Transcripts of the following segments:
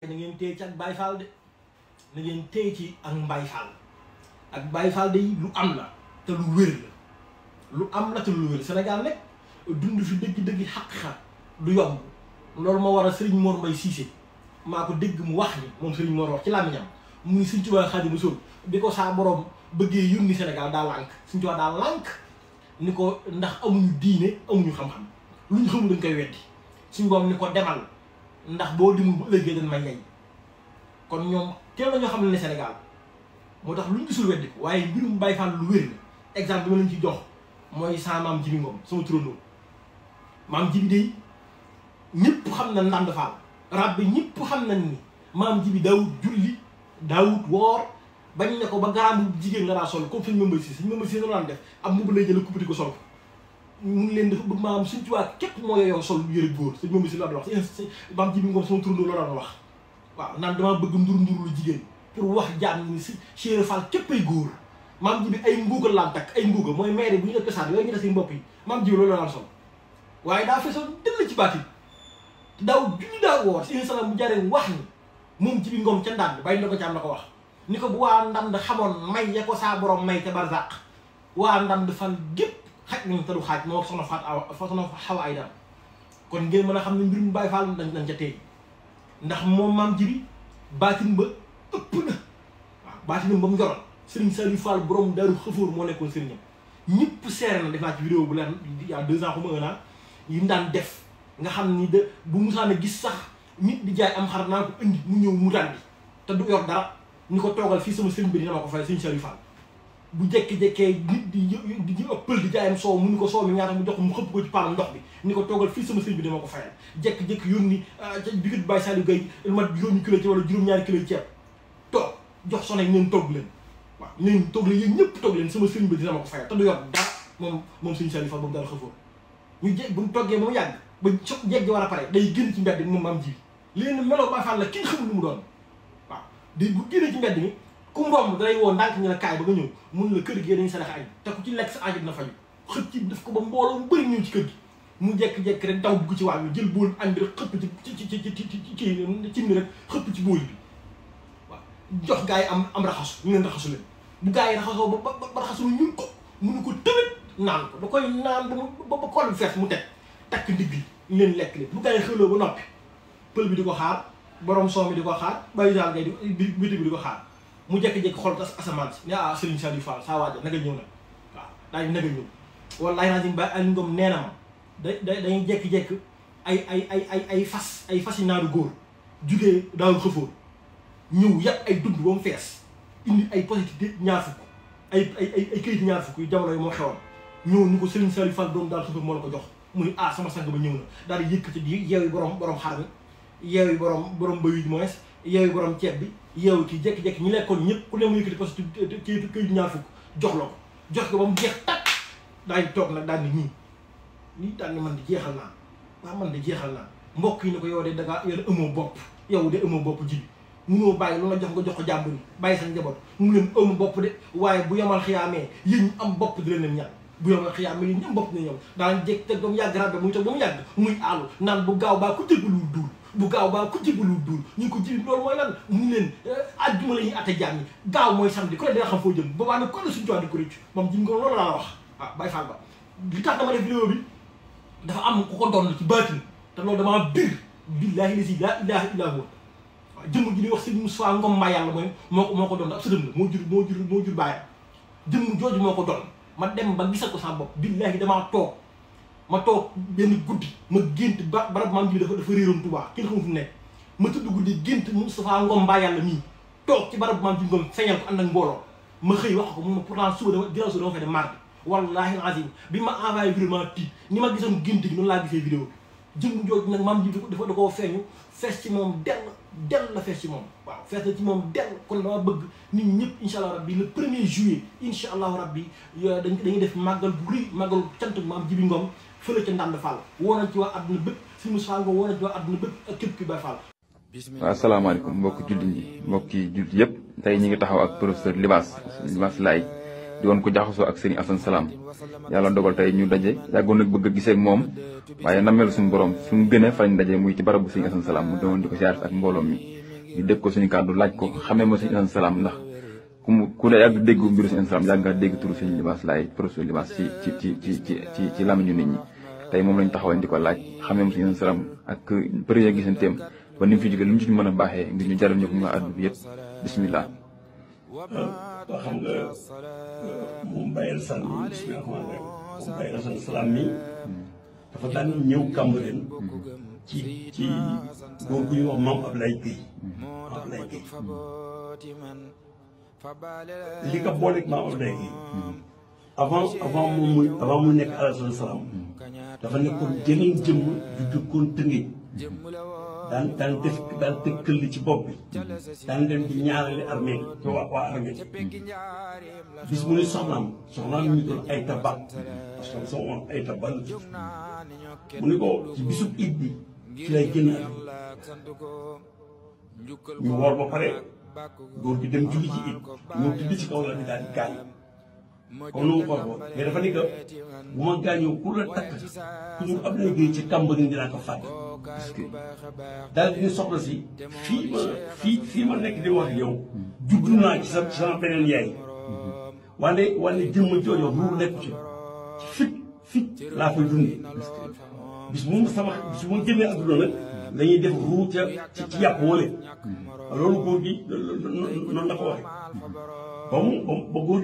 na ngeen téye ci ak Baye Fall de na ngeen téye ci ak Mbaye Fall ak Baye Fall de lu am la te lu wér la lu am la te lu wér Sénégal nag dund fi dëgg-dëgg xaq-xaq du yomb loolu moo war a Serigne Mor Mbaye Cissé maa ko dégg mu wax ni moom Serigne Mor wax ci làmmiñam mu ni Serigne Touba Xaadimu Rasuul bi ko saa borom bëggee yónni Sénégal daa lànk Serigne Touba daa lànk ni ko ndax amuñu diine amuñu xam-xam lu ñu xamul dañ koy weddi suñu borom ni ko demal ndax boo dimul bu ëllëgee dañ may ñay kon ñoom teel na ñoo xam ne Sénégal moo tax lu ñu gisul weddi ko waaye mbirum Baye Fall lu wér la exemple bi ma leen ci jox mooy sa maam Jibi Ngom sama turandoo maam Jibi day ñëpp xam na Ndande Fall rab bi ñëpp xam nañ ni maam Jibi daawut julli daawut woor bañ ne ko ba garaam bu jigéen nga daa sol comme Serigne Mame Mbaye Cissé noonu daan def am mbubb lay jël kuppati ko sol ko mun leen dafa bëgg maam suñ tubaab képp moo yooyoo sol yëre góor Serigne Mame Mbaye Cissé la wax maam Jibi Ngom sama turandoo la daan wax waaw naan damaa bëgg ndur lu jigéen pour wax jaam ni si Cheikh Fall képp ay góor maam Jibi ay nguugal laan takk ay nguugal mooy maire bu ñu def pesaan yooyu ñu def si mbokk yi maam Jibi loolu la daan sol waaye daa feesoon dëll ci baati daaw julli daa woor si salaam bu jaree wax ni moom Jibi Ngom ca Ndande bàyyi na ko ci am na ko wax ni ko bu waa Ndande xamoon may ya ko saa borom may ca barzaq waa Ndande Fall gépp xaj nañ te du xaaj moo soxna Xawa ay daam kon ngeen mën a xam ne mbirum Baye Fall dañ ca tey ndax moom maam Jibi baatin ba ëpp na waaw baatinam ba mu njoroon Serigne Saliou Fall borom Daaru Xafoor moo nekkoon sëriñam ñëpp seere na def naa ci vidéo bu leen il y a 2 ans xuma 1 an yi mu daan def nga xam ni de bu musaana gis sax nit di jaay am xar naa ko indi mu ñëw mu daan bi te du yor dara ni ko toogal fii sama sëriñ bi dina ma ko fay Serigne Saliou Fall bu jekki-jekkee nit di ëppal di jaayam soow mu ni ko soow mi ñaata mu jox mu xëpp ko ci paanam ndox bi ni ko toogal fii sama sëriñ bi dama ko fayal jekki-jekki yónni bigit Baye Saliou Gueye mat juróomi kilo ci wala juróom-ñaari kilo ceeb toog jox sonay ngeen togg leen waaw leen toog leen yéen ñëpp toog leen sama sëriñ bi dina ma ko fayal te du yor dara moom Serigne Saliou Fall boobu daal xëfoon ñu bu mu toggee ba mu yàgg ba jeggi war a pare day génn ci mbedd mi moom maam Jibi léegi meloo Baye Fall la kenn xamul lu mu doon waaw day bu génnee ci mbedd mi ku romb dalay woo ndànk ñu la kaay ba nga ñëw mun la kër gi dañuy sadax añ te ku ci lekk sa aajo dina faju xëpp ci def ko ba mbooloo mu bëri ñëw ci kër gi mu jekk-jekk rek daw dugg ci waañ bi jël bool añ bi rek xëpp ci ni rek xëpp ci bool bi waaw jox gars yi am raxasu ñu leen raxasu leen bu gars yi raxasoo ba raxasu ñun ko munu ko tëbët naan ko da koy naan ba kol bi fees mu teg takk ndigg ñu leen lekk leen bu gars yi xëloo ba noppi pël bi di ko xaar borom soo mi di ko xaar Baye Sall Gueye biti bi di ko xaar mu jékki-jékki xool asamaan si ne ah Serigne Saliou Fall saa waaja naga ñëw nag waaw daal naga ñëw wallaay naa sim Baye Aliou Ngom nee na ma dañuy jékki-jékki ay fas yi naaru góor jugee Daaru Xafoor ñëw yàpp ay dund ba mu fees indi ay positif ñaar fukk ay kayit ñaar fukk yu jamono yi moo xewoon ñëw ni ko Serigne Saliou Fall doom Daaru Xafoor moo la ko jox mu ni ah sama sang ba ñëw na daal di yëkkati di yeewi borom xar mi yeewi borom bëy moins yeewi borom ceeb bi yeewu kii jékki-jékki ñi lekkoon ñëpp ku ne mu yëkkati parce que këyit ñaar fukk jox la ko jox ko ba mu jeex tàkk daal di toog nag daal ni nii daal ni man di jeexal naa waaw man di jeexal naa mbokk yi ne ko yow de dangaa yow de amoo bopp yow de amoo bopp Jibi munoo bàyyi lu la jox nga jox ko jàmbur yi bàyyi sa njaboot mu leen amu bopp de waaye bu yamal xiyaamee yéen ñu am bopp di leen ñaan bu yamal xiyaamee yéen ñu am bopp dina ñëw daan jékki teg ba mu yàgg rabbe muy toog ba mu yàgg muy aalu naan bu gaaw baa ku jéggalu duul bu gaaw baa ku jébbalu duul ñu ko Jibi loolu mooy lan mu leen àjjuma la ñuy atte jaam ñi gaaw mooy samedi ku ne dina xam foo jëm boobaa nag kon la suñu di ko rëcc moom Jibi Ngom loolu laa la wax waaw Baye Fall ba li tax dama def vidéo bi dafa am ku ko doon ci baatin te loolu damaa bir billaahi la si laa ilaaha illaa huwa waaw jëmm ji di wax Serigne Moussa Ngom maa yàlla mooy moo ko doon ab sëdëm la moo jur bàyyam jëmm jooju moo ko doon ma dem ba gisal ko sama bopp billaahi damaa toog ma toog benn guddi ma gént barab maam Jibi dafa réeroon Touba kenn xamul fu mu nekk ma tëdd guddi gént Moustapha Ngom mbaa yàlla mii toog ci barab maam Jibi Ngom feeñal ko ànd ak mbooloo ma xëy wax ko mun ma pourtant suba dama fay dem mardi wallahi azim bi ma envoyé vraiment tiit ni ma gisoon gént gi noonu laa gisee vidéo bi jëmm jooju nag maam Jibi dafa da koo feeñu fees ci moom dell la fees ci moom waaw fees na ci moom dell kon dama bëgg nit ñëpp incha allah rabbi le 1er juillet incha allahu rabbi dañuy def màggal bu rëy màggal cant maam Jibi Ngom fële ca Ndande Fall woo nañ ci waa àdduna bépp si Moussa Ngom woo nañ ci waa àdduna bépp ak képp ki Baye Fall. waaw asalaamaaleykum mbokki jullit ñi mbokki jullit yëpp tey ñi ngi taxaw ak professeur Libaas Laye di woon ko jaxasoo ak Serigne Assane Salam yàlla dogal tey ñu daje yàggoon nag bëgg a gisee ak moom waaye nameel suñu borom suñu gënee fa lañ daje muy ci barabu Serigne Assane Salam mu doon di ko siyaar ak mbooloo mi ñu dégg ko suñu kàddu laaj ko xamee ma sëñ Assane Salam ndax ku ne yàgg déggu mbiru sëñ Assane Salam yàgg nga dégg turu sëñ Libaas Laay professeur Libaas ci làmmiñu nit ñi tey moom lañ taxawoon di ko laaj xamee ma sëñ Assane Salam ak premier gisanteem ba ni mu fi jógee lu mu ci mën a baaxee ngir ñu jaral ñu ko mu àdduna bi yëpp bismillah. waaw xam nga moom Baye Assane bismillah moom Baye Assane Salam mi dafa daan ñëw Cambérène ci góor gu ñuy wax maam Ablaye Gueye. li ko booleeg maam Ablaye Gueye avant mu nekk Assane Salam dafa nekkoon jeneen jëmm ju dëkkoon Tëngéej daan teg këll ci bopp bi daan leen di ñaarale armée yi waa armée bis mu ne soxnaam ñu doon ay tabac parce que sama ay tabac la tudd mu ne ko ci bisub it bi ci lay génn ñu woor ba pare góor gi dem julli ci it ñëw tëdd ci kaw la di daal di gaañ comme nu mu ko waxoon mais dafa ni que bu ma gaañoo ku la takk ku ñu ab liggéey ci Cambérène dinaa ko fàtte daal di soxla si fii ma nekk di wax yow juddu naa ci sama beneen yaay wante jëmma jooju ruu nekk ci fit laa fay dundee bis bu ma génnee adduna nag dañuy def ruu ci yàpp wala loolu góor gi noonu la ko waxee ba góor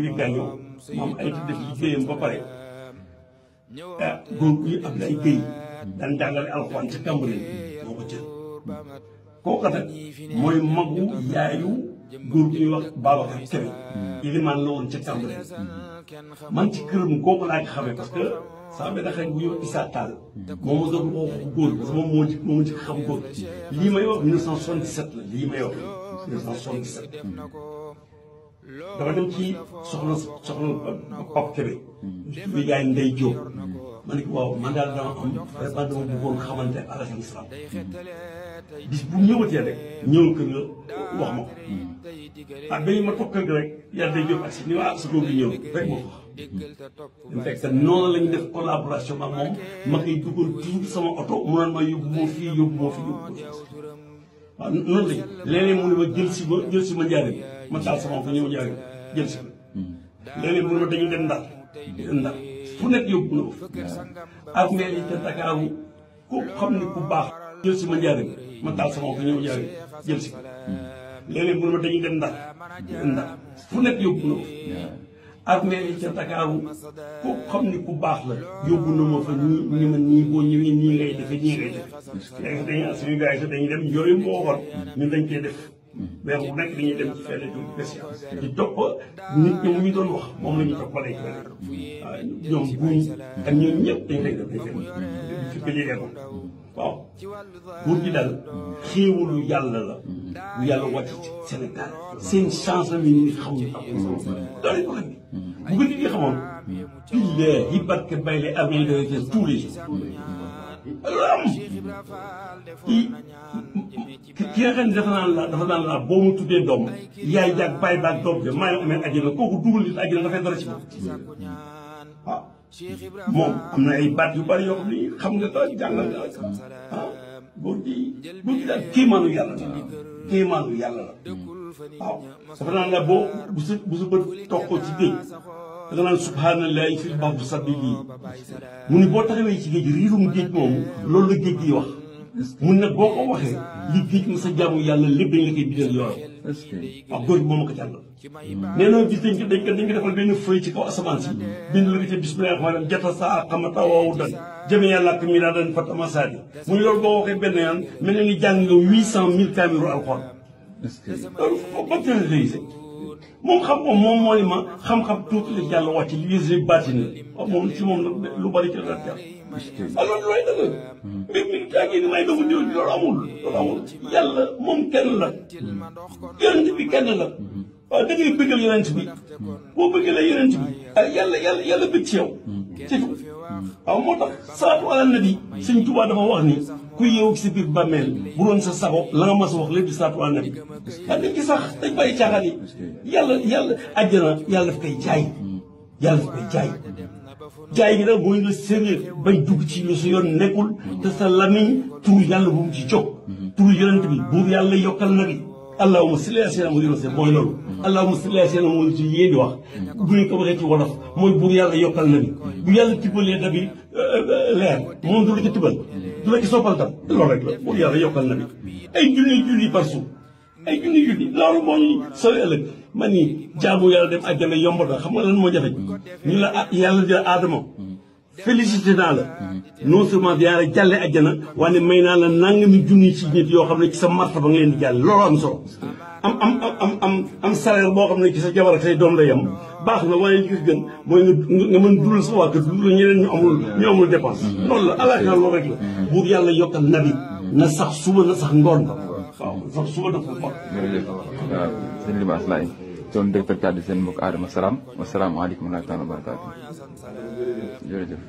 gi gaañoo maam ay def liggéeyam ba pare góor gi am na ay géey daan jàngale alxuraan ca Cambérène moo ko jël kooka nag mooy magu yaayu góor gi ñuy wax Babacar Kébé ilimaan la woon ca Cambérène man ci këram kooku laa ko xamee parce que sama benn xarit bu ñuy wax Issa Tall moom ma doon wax góor parce que moom moo ci xam góor lii may wax 1977 la lii may wax 1977 dafa dem ci soxna Pape Kébé bi yaay Ndey Jóob ma ne ko waaw man daal dama am vraiment dama bëggoon xamante ak Assane Salam bis bu ñëwatee rek ñëw kër nga wax ma ko benn ma toog kër ga rek yàlla Ndey Jóob ak si ni waa sa góor gi ñëw rek moo ko wax fekk noonu la ñu def collaboration ak moom ma koy dugal toujours sama oto mu naan ma yóbbu moo fii waaw noonu lañ léeg-léeg mu ne ma jël si ma njaarim ma taal sama fa ñëw njaarim jël si ma léeg-léeg mu ne ma dañuy dem ndar fu nekk yóbbu na ko armée yi te Dakaaru ku xam ne ku baax jël si ma njaarim ma taal sama fa ñëw njaarim jël si ma léeg-léeg mu ne ma dañuy dem ndar fu nekk yóbbu na ko armée yi ca Dakaaru ku xam ni ku baax la yóbbu na ma fa ñi ma nii boo ñëwee nii ngay defe léegi dañuy suñu gars yi sax dañuy dem yooyu moo waxoon ñun dañ koy def weer bu nekk dañuy dem ci fenn spécial di topp nit ñi mu ñu doon wax moom la ñuy topp ba léegi waaw ñoom buñ ak ñoom ñëpp dañ koy def fi ko jegee ko waaw buur gi daal xéewalu yàlla la bu yàlla wàcc ci Sénégal seen chance la ñu nit xamuñu doole ko xam bu ko nit ñi xamoon billahi barke bayle armée de requête tous les jours loolu am ki nga xam ne dafa naan la boo mu tuddee doom yaay jàg bàyyi baag doom ja maa ngi amee àjjana kooku dugal nit àjjana dafay dara ci moom waaw moom am na ay baat yu bari yoo xam ni xam nga ko jàngal nga góor gi daal kéemaanu yàlla la waaw dafa naan la boo bu sa bët toqoo ci géej da nga naan subhaanallahi fil bahri sabbihi mu ni boo taxawee ci géej riirum géej moomu loolu la géej gi wax mun nag boo ko waxee li géej ma sa jaamu yàlla lépp dañ la koy bidal yoon waaw góor gi moom ma ko jàngal nee na gis dañ ko defal benn feuille ci kaw asamaan si bind la ko ca bismillahi rahmaani rahim jata saa xamata waawu dan jëme yàlla ak mi daa dan fatama saadi mu ni loolu boo waxee benn yoon mel na ni jàng nga 800 000 kaamiru alxuraan loolu ba tëral léegi moom moom moo ni ma xam-xam tuuti la yàlla wàcc li yësi baatin la moom ci moom nag lu bari ci la jàpp alors looy dëgg mbir mi tàggee ni may dogu ñëw loolu amul yàlla moom kenn la yonent bi kenn la waaw da ngay bëggal yonent bi boo bëggalee yonent bi yàlla bëgg ci yow ci waaw moo tax salaatu ala nabi sëñ Tuubaa dafa wax ni ku yeewu ci sa biir bàmmeel bu doon sa sago la nga mas a wax lépp di salaatu ala nabi dañ ci sax dañ bàyyi caaxaan yi yàlla àjjana yàlla daf koy jaay jaay gi nag mooy nga sérieux bañ dugg ci lu sa yoon nekkul te sa lamiñ tur yàlla bu mu ci jóg turu yonent bi buur yàlla yokkal na bi allahumma salli ala sayyidina Muhammad mooy loolu allahumma salli ala sayyidina Muhammad ci yéen di wax bu ñu ko waxee ci wolof mooy buur yàlla yokkal na bi bu yàlla tibbalee da bi leer moom du la ci tibbal du la ci soppal tam loolu rek la buur yàlla yokkal na bi ay junni par suuf ay junni loolu moo ñuy sori ëllëg man ni jaamu yàlla dem àjjana yomb na xam nga lan moo jafe ñu la yàlla jël aadama félicité naa la non seulement yaa la jàlle àjjana waaye may naa la nangami junni ci nit yoo xam ne ci sa martaba nga leen di jàlle loolu am solo am salaire boo xam ne ci sa jabar ak say doom la yem baax na waaye li ko gën mooy nga mën dundal sa waa kër dundal ñeneen ñu amul dépense loolu la alaaka loolu rek la buur yàlla yokkal nabi na sax suba na sax ngoon waaw sax suba daf ko fot jërëjëf waaw sëñ Libaas Laay doon directeur cadre seen mbokk Adama Salaam wasalaamaaleykum wa rahmatulah wa barakaatu jërëjëf